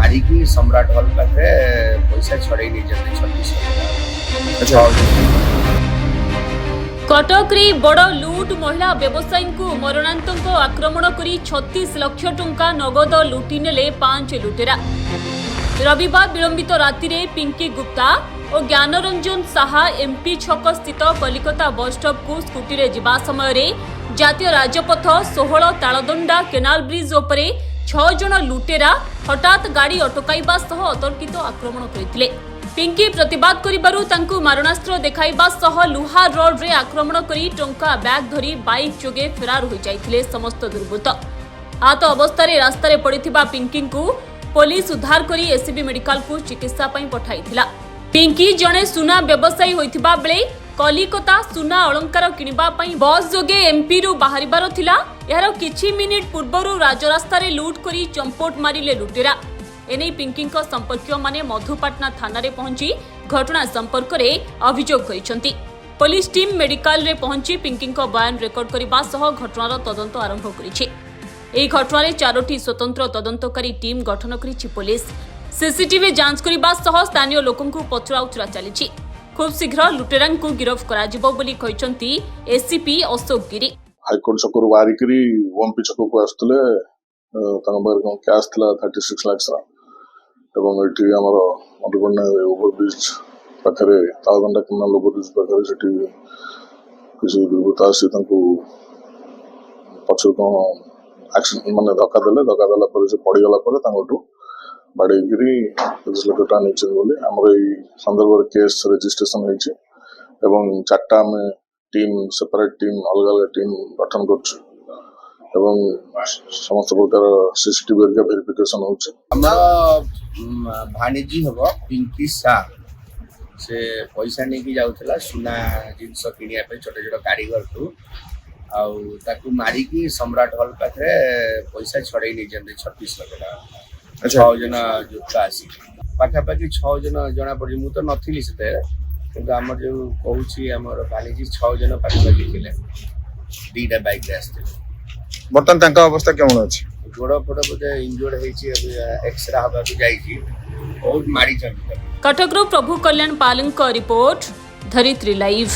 मारिकी सम्राट हॉल पाखे पैसा छड़े नहीं जल्दी 36 कटकरे बड़ लुट महिला व्यवसायी को मरणांतक आक्रमण करी 36 लाख टंका नगद लुटि नेले 5 लुटेरा। रविवार विलंबित राति रे पिंकी गुप्ता और ज्ञानरंजन साहा एमपी छक स्थित कलिकता बस स्टॉप को स्कूटी रे जिबा समय रे जातीय राजपथ 16 तालदंडा केनाल ब्रिज उपरे 6 जन लुटेरा हठात गाड़ी अटकाइबा सह अतर्कित आक्रमण करथिले। पिंकी प्रतिवाद करिबारु तांकु मारणास्त्र देखाइबा सह लुहा रोड रे आक्रमण करी टंका बैग धरी बाइक जोगे फेरार हो जाइथिले समस्त दुर्बृत्त। आहत अवस्था रे रास्ता रे पड़िथिबा पिंकी को पुलिस उद्धार करी एससीबी मेडिकल को चिकित्सा पई पठाइथिला। पिंकी जणे सुना व्यवसायी होइथिबा बेले कलिकता सुना अलंकार किनिबा पई बस जोगे एमपी रु बाहरिबार थिला। यार किछि मिनिट पूर्वरु राजरास्ता रे लूट करी चंपोट मारिले लुटेरा। एने पिंकी संपर्क माने मधुपाटना थाना रे पहुंची घटना संपर्क रे अभियोग करिसंती। पुलिस टीम मेडिकल रे पहुंची पिंकी बयान रेकर्ड करबा सह घटनार तदंत आरंभ करिछि। एही घटना रे 4टी स्वतंत्र तदंतकारी टीम गठन करिछि पुलिस। सीसीटीवी जांच करबा सह स्थानीय लोकन को पचराउचरा चलिछि। खूब शीघ्र लुटेरां को गिरफ्त कराजिबो बोली कहिसंती एसीपी अशोक गिरी। हाईकोर्ट छकरू बारिकरी ओमपी छक को आस्तले कैश था 36 लाख एवं ये मधुबन ओवरब्रिज पाखे तालदंडा केनाल ओवरब्रिज पाखे से किसी दुर्बृत्त आसी पक्ष एक्शन माने धक्का देला से पड़गला बाड़े 30 लाख टका नहीं बोले आमर सन्दर्भ केस रजिस्ट्रेशन होती 4टा आम टीम सेपरेट टीम अलग अलग टीम गठन कर समस्त प्रकार सीसीटीवी वेरिफिकेशन होची। हमर भाणीजी हबो पिंकी शाह से पैसा नहीं जाउथला सुना जिनस किनिया पे छोटे छोटे कारीगर को आउ ताकू मारिकी सम्राट हॉल पाखे पैसा छड़े नहीं जंदे 36 लाख टका। 6 जना जुटा आसी पाखापाखि 6 जना जना पड़ी मु तो नथिली सेते किंतु हमर जो कहूची हमर भाणीजी 6 जना पाखापाखि थिले 2टा बाइक रे आस्ते। बर्तन तांका अवस्था केमन अछि? गोड़ फोड़ बोधे इंजर्ड होईची एक्सरे हबा को जाईची बहुत मारी चली। कटकरो प्रभु कल्याण पालଙ୍କ रिपोर्ट धरित्री लाइव।